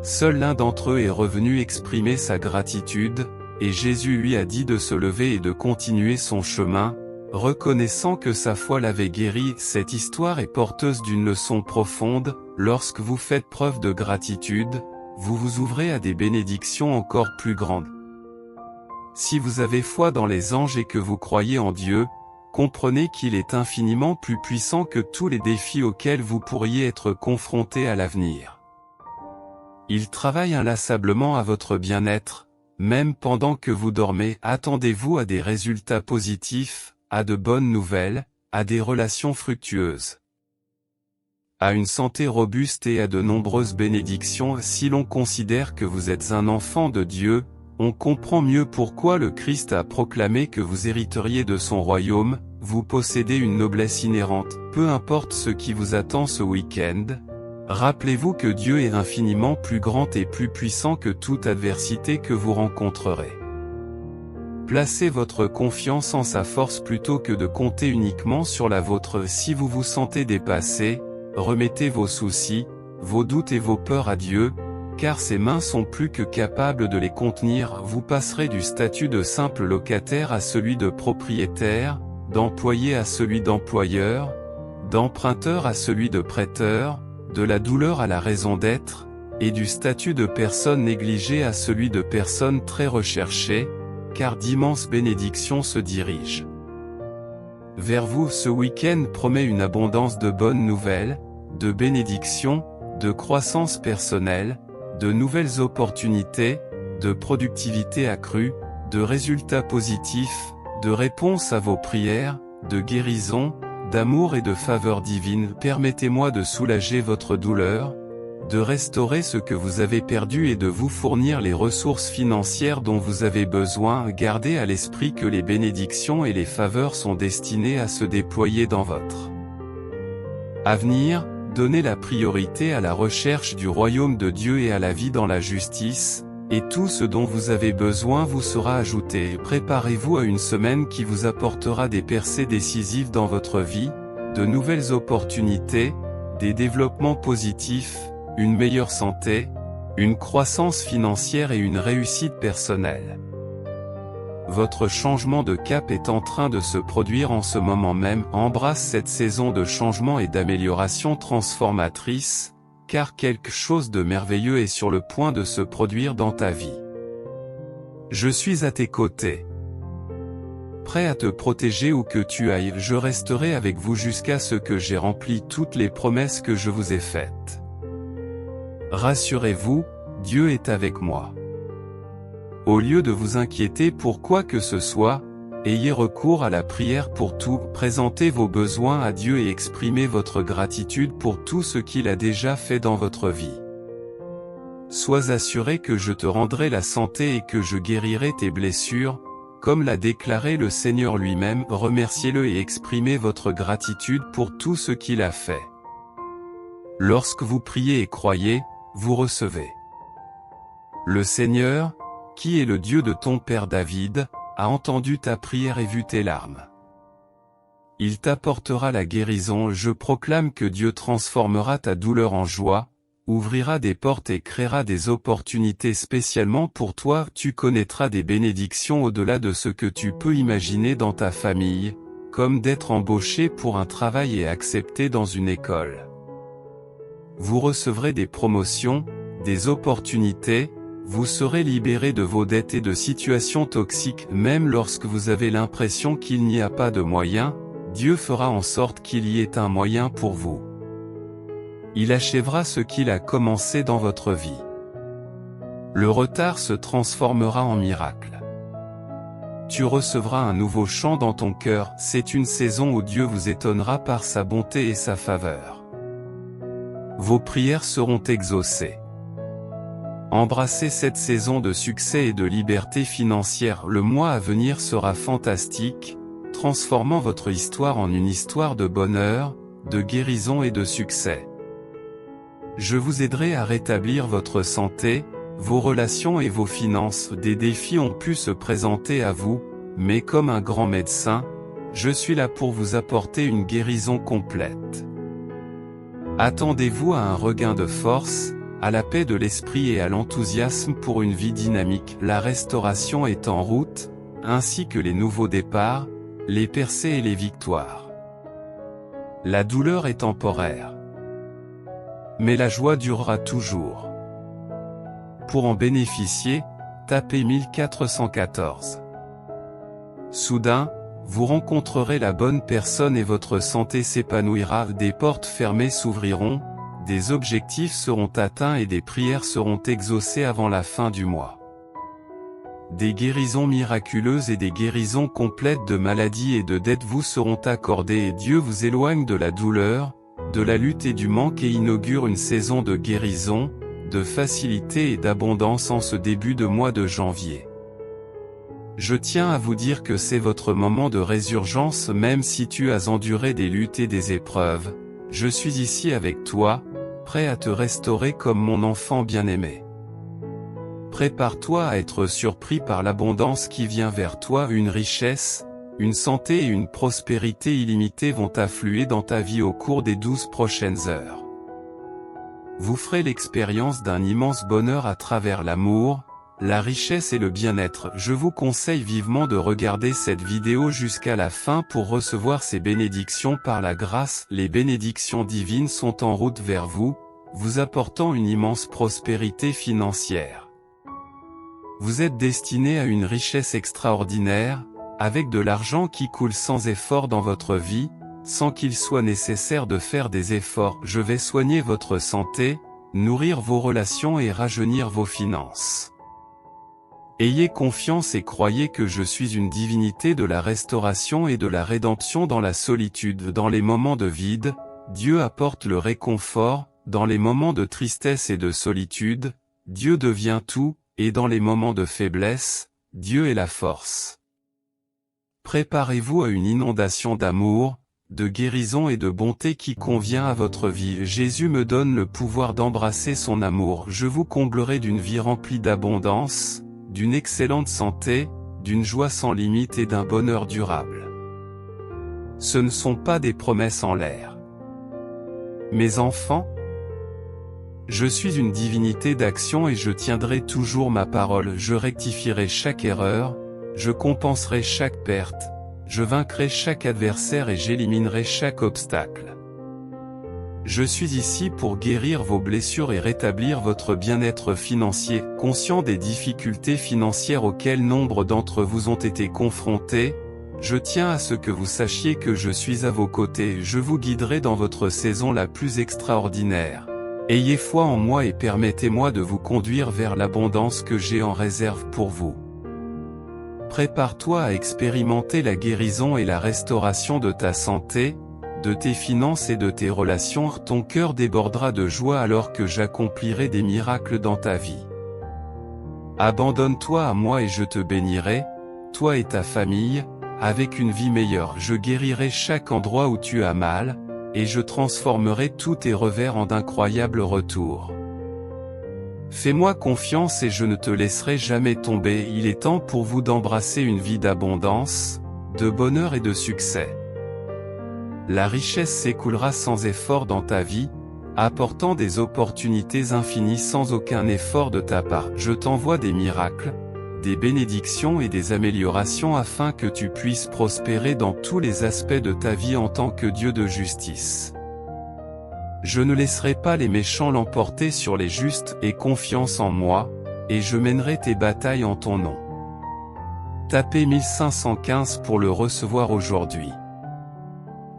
Seul l'un d'entre eux est revenu exprimer sa gratitude, et Jésus lui a dit de se lever et de continuer son chemin, reconnaissant que sa foi l'avait guéri. Cette histoire est porteuse d'une leçon profonde. Lorsque vous faites preuve de gratitude, vous vous ouvrez à des bénédictions encore plus grandes. Si vous avez foi dans les anges et que vous croyez en Dieu, comprenez qu'il est infiniment plus puissant que tous les défis auxquels vous pourriez être confrontés à l'avenir. Il travaille inlassablement à votre bien-être, même pendant que vous dormez. Attendez-vous à des résultats positifs, à de bonnes nouvelles, à des relations fructueuses, à une santé robuste et à de nombreuses bénédictions. Si l'on considère que vous êtes un enfant de Dieu, on comprend mieux pourquoi le Christ a proclamé que vous hériteriez de son royaume. Vous possédez une noblesse inhérente, peu importe ce qui vous attend ce week-end. Rappelez-vous que Dieu est infiniment plus grand et plus puissant que toute adversité que vous rencontrerez. Placez votre confiance en sa force plutôt que de compter uniquement sur la vôtre. Si vous vous sentez dépassé, remettez vos soucis, vos doutes et vos peurs à Dieu, car ses mains sont plus que capables de les contenir. Vous passerez du statut de simple locataire à celui de propriétaire, d'employé à celui d'employeur, d'emprunteur à celui de prêteur, de la douleur à la raison d'être, et du statut de personne négligée à celui de personne très recherchée, car d'immenses bénédictions se dirigent vers vous. Ce week-end promet une abondance de bonnes nouvelles, de bénédictions, de croissance personnelle, de nouvelles opportunités, de productivité accrue, de résultats positifs, de réponses à vos prières, de guérison, d'amour et de faveur divine. Permettez-moi de soulager votre douleur, de restaurer ce que vous avez perdu et de vous fournir les ressources financières dont vous avez besoin. Gardez à l'esprit que les bénédictions et les faveurs sont destinées à se déployer dans votre avenir. Donnez la priorité à la recherche du royaume de Dieu et à la vie dans la justice, et tout ce dont vous avez besoin vous sera ajouté. Préparez-vous à une semaine qui vous apportera des percées décisives dans votre vie, de nouvelles opportunités, des développements positifs, une meilleure santé, une croissance financière et une réussite personnelle. Votre changement de cap est en train de se produire en ce moment même. Embrasse cette saison de changement et d'amélioration transformatrice, car quelque chose de merveilleux est sur le point de se produire dans ta vie. Je suis à tes côtés. Prêt à te protéger où que tu ailles. Je resterai avec vous jusqu'à ce que j'ai rempli toutes les promesses que je vous ai faites. Rassurez-vous, Dieu est avec moi. Au lieu de vous inquiéter pour quoi que ce soit, ayez recours à la prière pour tout. Présentez vos besoins à Dieu et exprimez votre gratitude pour tout ce qu'il a déjà fait dans votre vie. Sois assuré que je te rendrai la santé et que je guérirai tes blessures, comme l'a déclaré le Seigneur lui-même. Remerciez-le et exprimez votre gratitude pour tout ce qu'il a fait. Lorsque vous priez et croyez, vous recevez. Le Seigneur, qui est le Dieu de ton père David, a entendu ta prière et vu tes larmes. Il t'apportera la guérison. Je proclame que Dieu transformera ta douleur en joie, ouvrira des portes et créera des opportunités spécialement pour toi. Tu connaîtras des bénédictions au-delà de ce que tu peux imaginer dans ta famille, comme d'être embauché pour un travail et accepté dans une école. Vous recevrez des promotions, des opportunités, vous serez libéré de vos dettes et de situations toxiques. Même lorsque vous avez l'impression qu'il n'y a pas de moyen, Dieu fera en sorte qu'il y ait un moyen pour vous. Il achèvera ce qu'il a commencé dans votre vie. Le retard se transformera en miracle. Tu recevras un nouveau chant dans ton cœur. C'est une saison où Dieu vous étonnera par sa bonté et sa faveur. Vos prières seront exaucées. Embrassez cette saison de succès et de liberté financière. Le mois à venir sera fantastique, transformant votre histoire en une histoire de bonheur, de guérison et de succès. Je vous aiderai à rétablir votre santé, vos relations et vos finances. Des défis ont pu se présenter à vous, mais comme un grand médecin, je suis là pour vous apporter une guérison complète. Attendez-vous à un regain de force, à la paix de l'esprit et à l'enthousiasme pour une vie dynamique. La restauration est en route, ainsi que les nouveaux départs, les percées et les victoires. La douleur est temporaire, mais la joie durera toujours. Pour en bénéficier, tapez 1414. Soudain, vous rencontrerez la bonne personne et votre santé s'épanouira. Des portes fermées s'ouvriront, des objectifs seront atteints et des prières seront exaucées avant la fin du mois. Des guérisons miraculeuses et des guérisons complètes de maladies et de dettes vous seront accordées et Dieu vous éloigne de la douleur, de la lutte et du manque et inaugure une saison de guérison, de facilité et d'abondance en ce début de mois de janvier. Je tiens à vous dire que c'est votre moment de résurgence. Même si tu as enduré des luttes et des épreuves, je suis ici avec toi, prêt à te restaurer comme mon enfant bien-aimé. Prépare-toi à être surpris par l'abondance qui vient vers toi. Une richesse, une santé et une prospérité illimitées vont affluer dans ta vie au cours des 12 prochaines heures. Vous ferez l'expérience d'un immense bonheur à travers l'amour, la richesse et le bien-être. Je vous conseille vivement de regarder cette vidéo jusqu'à la fin pour recevoir ces bénédictions par la grâce. Les bénédictions divines sont en route vers vous, vous apportant une immense prospérité financière. Vous êtes destiné à une richesse extraordinaire, avec de l'argent qui coule sans effort dans votre vie, sans qu'il soit nécessaire de faire des efforts. Je vais soigner votre santé, nourrir vos relations et rajeunir vos finances. Ayez confiance et croyez que je suis une divinité de la restauration et de la rédemption dans la solitude. Dans les moments de vide, Dieu apporte le réconfort, dans les moments de tristesse et de solitude, Dieu devient tout, et dans les moments de faiblesse, Dieu est la force. Préparez-vous à une inondation d'amour, de guérison et de bonté qui convient à votre vie. Jésus me donne le pouvoir d'embrasser son amour. Je vous comblerai d'une vie remplie d'abondance, d'une excellente santé, d'une joie sans limite et d'un bonheur durable. Ce ne sont pas des promesses en l'air. Mes enfants, je suis une divinité d'action et je tiendrai toujours ma parole. Je rectifierai chaque erreur, je compenserai chaque perte, je vaincrai chaque adversaire et j'éliminerai chaque obstacle. Je suis ici pour guérir vos blessures et rétablir votre bien-être financier. Conscient des difficultés financières auxquelles nombre d'entre vous ont été confrontés, je tiens à ce que vous sachiez que je suis à vos côtés. Je vous guiderai dans votre saison la plus extraordinaire. Ayez foi en moi et permettez-moi de vous conduire vers l'abondance que j'ai en réserve pour vous. Prépare-toi à expérimenter la guérison et la restauration de ta santé, de tes finances et de tes relations. Ton cœur débordera de joie alors que j'accomplirai des miracles dans ta vie. Abandonne-toi à moi et je te bénirai, toi et ta famille, avec une vie meilleure. Je guérirai chaque endroit où tu as mal, et je transformerai tous tes revers en d'incroyables retours. Fais-moi confiance et je ne te laisserai jamais tomber. Il est temps pour vous d'embrasser une vie d'abondance, de bonheur et de succès. La richesse s'écoulera sans effort dans ta vie, apportant des opportunités infinies sans aucun effort de ta part. Je t'envoie des miracles, des bénédictions et des améliorations afin que tu puisses prospérer dans tous les aspects de ta vie en tant que Dieu de justice. Je ne laisserai pas les méchants l'emporter sur les justes. Aie confiance en moi, et je mènerai tes batailles en ton nom. Tapez 1515 pour le recevoir aujourd'hui.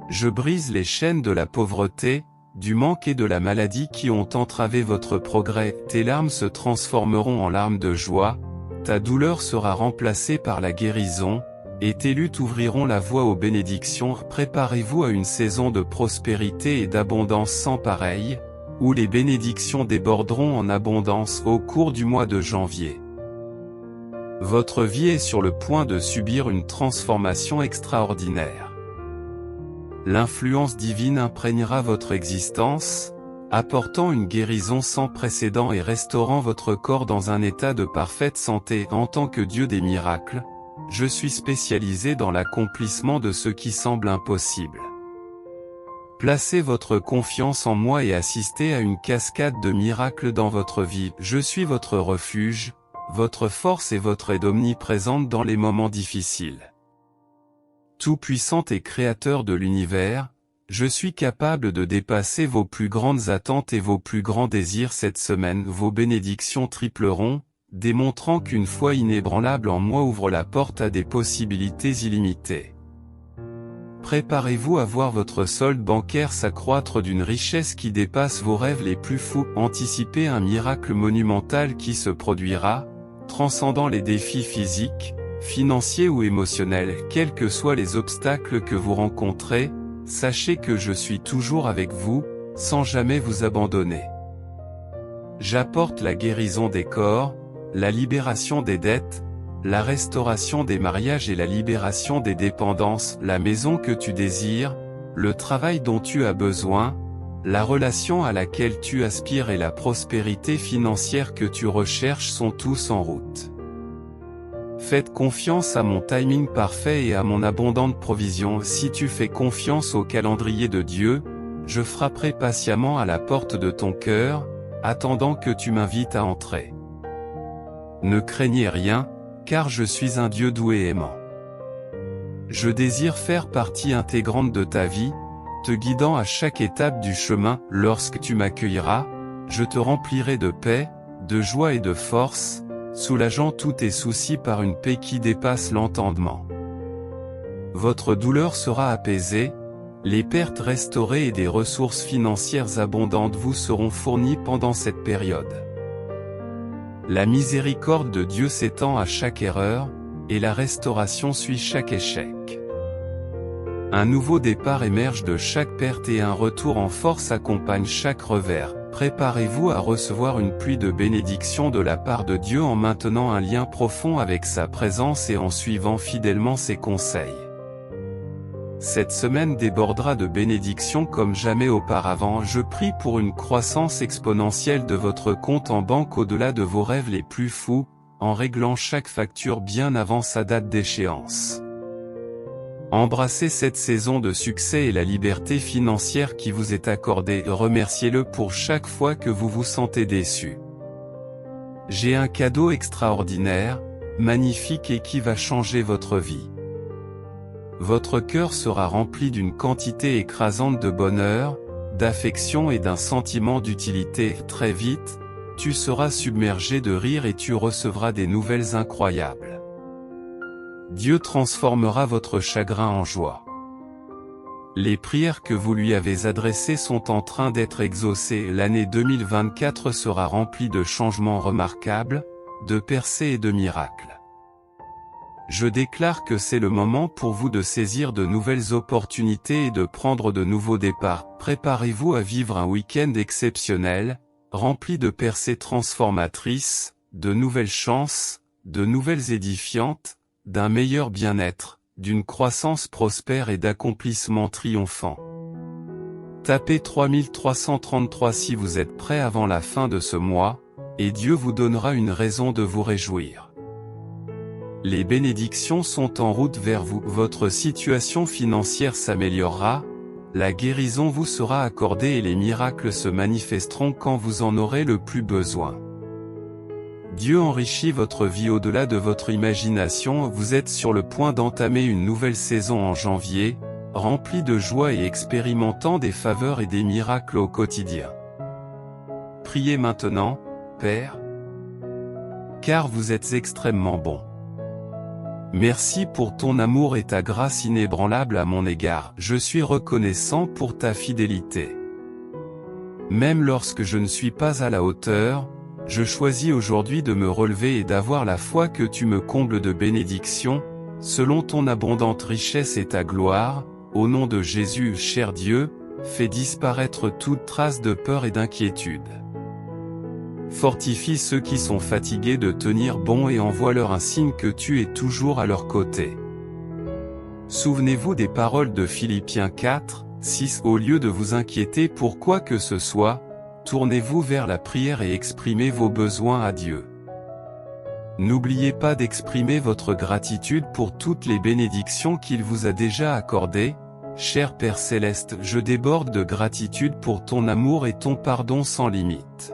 Je brise les chaînes de la pauvreté, du manque et de la maladie qui ont entravé votre progrès. Tes larmes se transformeront en larmes de joie, ta douleur sera remplacée par la guérison, et tes luttes ouvriront la voie aux bénédictions. Préparez-vous à une saison de prospérité et d'abondance sans pareil, où les bénédictions déborderont en abondance au cours du mois de janvier. Votre vie est sur le point de subir une transformation extraordinaire. L'influence divine imprégnera votre existence, apportant une guérison sans précédent et restaurant votre corps dans un état de parfaite santé. En tant que Dieu des miracles, je suis spécialisé dans l'accomplissement de ce qui semble impossible. Placez votre confiance en moi et assistez à une cascade de miracles dans votre vie. Je suis votre refuge, votre force et votre aide omniprésente dans les moments difficiles. Tout-puissant et créateur de l'univers, je suis capable de dépasser vos plus grandes attentes et vos plus grands désirs. Cette semaine, vos bénédictions tripleront, démontrant qu'une foi inébranlable en moi ouvre la porte à des possibilités illimitées. Préparez-vous à voir votre solde bancaire s'accroître d'une richesse qui dépasse vos rêves les plus fous. Anticipez un miracle monumental qui se produira, transcendant les défis physiques, financiers ou émotionnels. Quels que soient les obstacles que vous rencontrez, sachez que je suis toujours avec vous, sans jamais vous abandonner. J'apporte la guérison des corps, la libération des dettes, la restauration des mariages et la libération des dépendances. La maison que tu désires, le travail dont tu as besoin, la relation à laquelle tu aspires et la prospérité financière que tu recherches sont tous en route. Faites confiance à mon timing parfait et à mon abondante provision. Si tu fais confiance au calendrier de Dieu, je frapperai patiemment à la porte de ton cœur, attendant que tu m'invites à entrer. Ne craignez rien, car je suis un Dieu doux et aimant. Je désire faire partie intégrante de ta vie, te guidant à chaque étape du chemin. Lorsque tu m'accueilleras, je te remplirai de paix, de joie et de force, soulageant tous tes soucis par une paix qui dépasse l'entendement. Votre douleur sera apaisée, Les pertes restaurées et des ressources financières abondantes vous seront fournies pendant cette période. La miséricorde de Dieu s'étend à chaque erreur, et la restauration suit chaque échec. Un nouveau départ émerge de chaque perte et un retour en force accompagne chaque revers. Préparez-vous à recevoir une pluie de bénédictions de la part de Dieu en maintenant un lien profond avec sa présence et en suivant fidèlement ses conseils. Cette semaine débordera de bénédictions comme jamais auparavant. Je prie pour une croissance exponentielle de votre compte en banque au-delà de vos rêves les plus fous, en réglant chaque facture bien avant sa date d'échéance. Embrassez cette saison de succès et la liberté financière qui vous est accordée. Remerciez-le pour chaque fois que vous vous sentez déçu. J'ai un cadeau extraordinaire, magnifique et qui va changer votre vie. Votre cœur sera rempli d'une quantité écrasante de bonheur, d'affection et d'un sentiment d'utilité. Très vite, tu seras submergé de rire et tu recevras des nouvelles incroyables. Dieu transformera votre chagrin en joie. Les prières que vous lui avez adressées sont en train d'être exaucées. L'année 2024 sera remplie de changements remarquables, de percées et de miracles. Je déclare que c'est le moment pour vous de saisir de nouvelles opportunités et de prendre de nouveaux départs. Préparez-vous à vivre un week-end exceptionnel, rempli de percées transformatrices, de nouvelles chances, de nouvelles édifiantes, d'un meilleur bien-être, d'une croissance prospère et d'accomplissements triomphants. Tapez 3333 si vous êtes prêt avant la fin de ce mois, et Dieu vous donnera une raison de vous réjouir. Les bénédictions sont en route vers vous. Votre situation financière s'améliorera, la guérison vous sera accordée et les miracles se manifesteront quand vous en aurez le plus besoin. Dieu enrichit votre vie au-delà de votre imagination. Vous êtes sur le point d'entamer une nouvelle saison en janvier, remplie de joie et expérimentant des faveurs et des miracles au quotidien. Priez maintenant, Père, car vous êtes extrêmement bon. Merci pour ton amour et ta grâce inébranlable à mon égard. Je suis reconnaissant pour ta fidélité. Même lorsque je ne suis pas à la hauteur, je choisis aujourd'hui de me relever et d'avoir la foi que tu me combles de bénédictions, selon ton abondante richesse et ta gloire. Au nom de Jésus, cher Dieu, fais disparaître toute trace de peur et d'inquiétude. Fortifie ceux qui sont fatigués de tenir bon et envoie-leur un signe que tu es toujours à leur côté. Souvenez-vous des paroles de Philippiens 4, 6. Au lieu de vous inquiéter pour quoi que ce soit, tournez-vous vers la prière et exprimez vos besoins à Dieu. N'oubliez pas d'exprimer votre gratitude pour toutes les bénédictions qu'il vous a déjà accordées. Cher Père Céleste, je déborde de gratitude pour ton amour et ton pardon sans limite.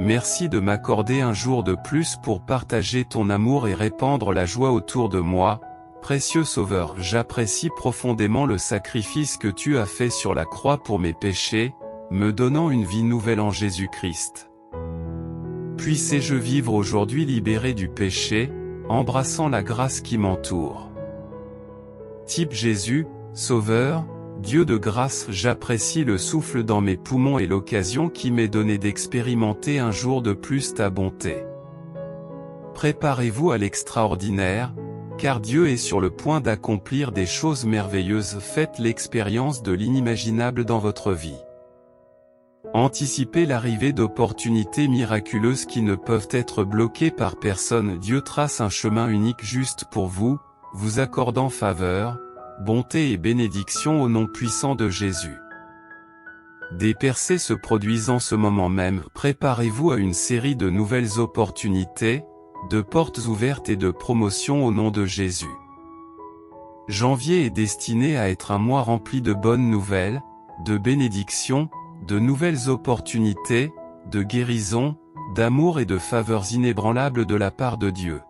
Merci de m'accorder un jour de plus pour partager ton amour et répandre la joie autour de moi. Précieux Sauveur, j'apprécie profondément le sacrifice que tu as fait sur la croix pour mes péchés, me donnant une vie nouvelle en Jésus-Christ. Puisse-je vivre aujourd'hui libéré du péché, embrassant la grâce qui m'entoure. Type Jésus, Sauveur, Dieu de grâce, j'apprécie le souffle dans mes poumons et l'occasion qui m'est donnée d'expérimenter un jour de plus ta bonté. Préparez-vous à l'extraordinaire, car Dieu est sur le point d'accomplir des choses merveilleuses. Faites l'expérience de l'inimaginable dans votre vie. Anticipez l'arrivée d'opportunités miraculeuses qui ne peuvent être bloquées par personne. Dieu trace un chemin unique juste pour vous, vous accordant faveur, bonté et bénédiction au nom puissant de Jésus. Des percées se produisent en ce moment même. Préparez-vous à une série de nouvelles opportunités, de portes ouvertes et de promotions au nom de Jésus. Janvier est destiné à être un mois rempli de bonnes nouvelles, de bénédictions, de nouvelles opportunités, de guérison, d'amour et de faveurs inébranlables de la part de Dieu.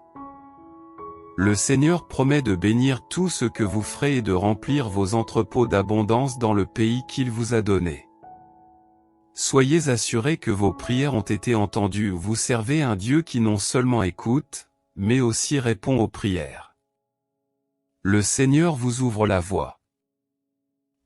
Le Seigneur promet de bénir tout ce que vous ferez et de remplir vos entrepôts d'abondance dans le pays qu'il vous a donné. Soyez assurés que vos prières ont été entendues. Vous servez un Dieu qui non seulement écoute, mais aussi répond aux prières. Le Seigneur vous ouvre la voie.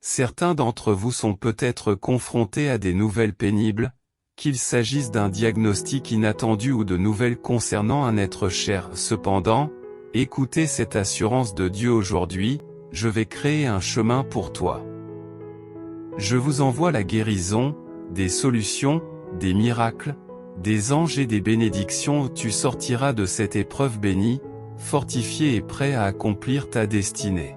Certains d'entre vous sont peut-être confrontés à des nouvelles pénibles, qu'il s'agisse d'un diagnostic inattendu ou de nouvelles concernant un être cher. Cependant, écoutez cette assurance de Dieu aujourd'hui: je vais créer un chemin pour toi. Je vous envoie la guérison, des solutions, des miracles, des anges et des bénédictions. Tu sortiras de cette épreuve béni, fortifié et prêt à accomplir ta destinée.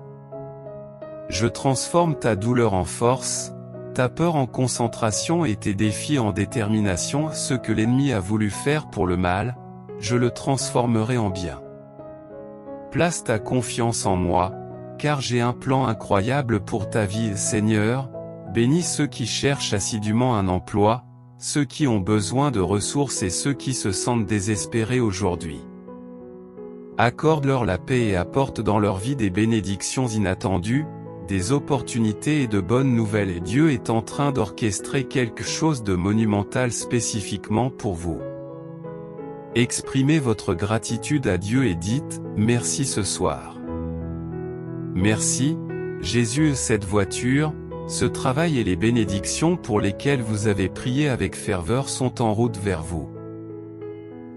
Je transforme ta douleur en force, ta peur en concentration et tes défis en détermination. Ce que l'ennemi a voulu faire pour le mal, je le transformerai en bien. Place ta confiance en moi, car j'ai un plan incroyable pour ta vie. Seigneur, bénis ceux qui cherchent assidûment un emploi, ceux qui ont besoin de ressources et ceux qui se sentent désespérés aujourd'hui. Accorde-leur la paix et apporte dans leur vie des bénédictions inattendues, des opportunités et de bonnes nouvelles. Et Dieu est en train d'orchestrer quelque chose de monumental spécifiquement pour vous. Exprimez votre gratitude à Dieu et dites « Merci » ce soir. Merci, Jésus. Cette voiture, ce travail et les bénédictions pour lesquelles vous avez prié avec ferveur sont en route vers vous.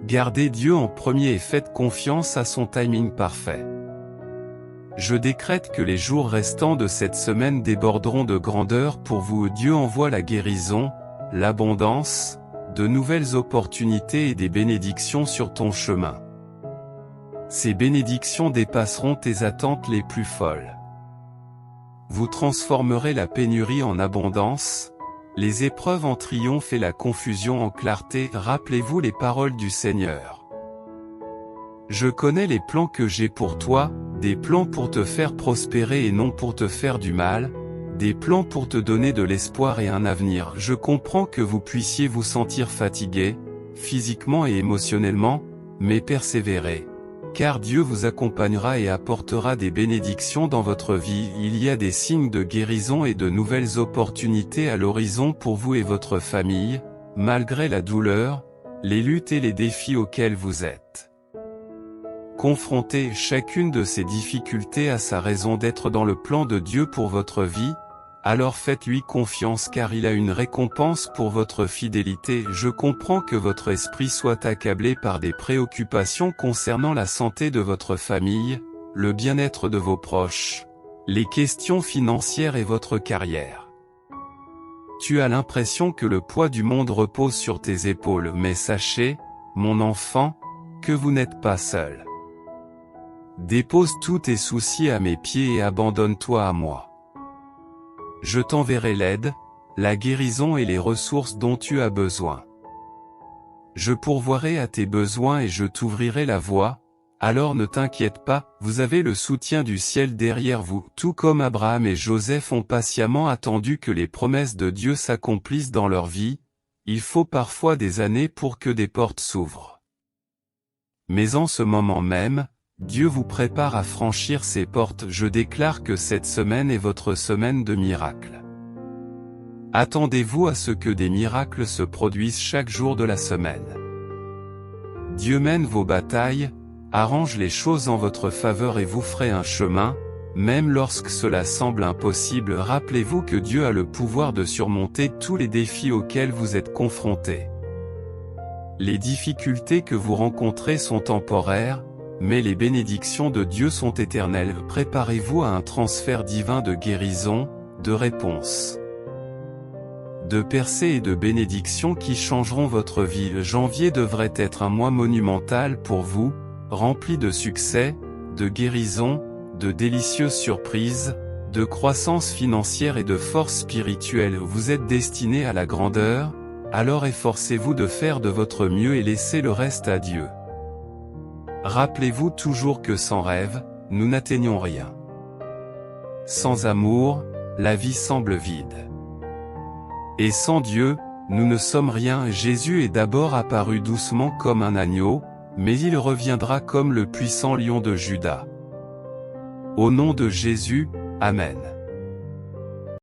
Gardez Dieu en premier et faites confiance à son timing parfait. Je décrète que les jours restants de cette semaine déborderont de grandeur pour vous. Dieu envoie la guérison, l'abondance, de nouvelles opportunités et des bénédictions sur ton chemin. Ces bénédictions dépasseront tes attentes les plus folles. Vous transformerez la pénurie en abondance, les épreuves en triomphe et la confusion en clarté. Rappelez-vous les paroles du Seigneur. Je connais les plans que j'ai pour toi, des plans pour te faire prospérer et non pour te faire du mal, des plans pour te donner de l'espoir et un avenir. Je comprends que vous puissiez vous sentir fatigué, physiquement et émotionnellement, mais persévérez. Car Dieu vous accompagnera et apportera des bénédictions dans votre vie. Il y a des signes de guérison et de nouvelles opportunités à l'horizon pour vous et votre famille, malgré la douleur, les luttes et les défis auxquels vous êtes confrontés. Chacune de ces difficultés a sa raison d'être dans le plan de Dieu pour votre vie, alors faites-lui confiance car il a une récompense pour votre fidélité. Je comprends que votre esprit soit accablé par des préoccupations concernant la santé de votre famille, le bien-être de vos proches, les questions financières et votre carrière. Tu as l'impression que le poids du monde repose sur tes épaules, mais sachez, mon enfant, que vous n'êtes pas seul. Dépose tous tes soucis à mes pieds et abandonne-toi à moi. Je t'enverrai l'aide, la guérison et les ressources dont tu as besoin. Je pourvoirai à tes besoins et je t'ouvrirai la voie, alors ne t'inquiète pas, vous avez le soutien du ciel derrière vous. Tout comme Abraham et Joseph ont patiemment attendu que les promesses de Dieu s'accomplissent dans leur vie, il faut parfois des années pour que des portes s'ouvrent. Mais en ce moment même, Dieu vous prépare à franchir ces portes. Je déclare que cette semaine est votre semaine de miracles. Attendez-vous à ce que des miracles se produisent chaque jour de la semaine. Dieu mène vos batailles, arrange les choses en votre faveur et vous ferez un chemin, même lorsque cela semble impossible. Rappelez-vous que Dieu a le pouvoir de surmonter tous les défis auxquels vous êtes confrontés. Les difficultés que vous rencontrez sont temporaires, mais les bénédictions de Dieu sont éternelles. Préparez-vous à un transfert divin de guérison, de réponse, de percées et de bénédictions qui changeront votre vie. Janvier devrait être un mois monumental pour vous, rempli de succès, de guérison, de délicieuses surprises, de croissance financière et de force spirituelle. Vous êtes destiné à la grandeur, alors efforcez-vous de faire de votre mieux et laissez le reste à Dieu. Rappelez-vous toujours que sans rêve, nous n'atteignons rien. Sans amour, la vie semble vide. Et sans Dieu, nous ne sommes rien. Jésus est d'abord apparu doucement comme un agneau, mais il reviendra comme le puissant lion de Juda. Au nom de Jésus, Amen.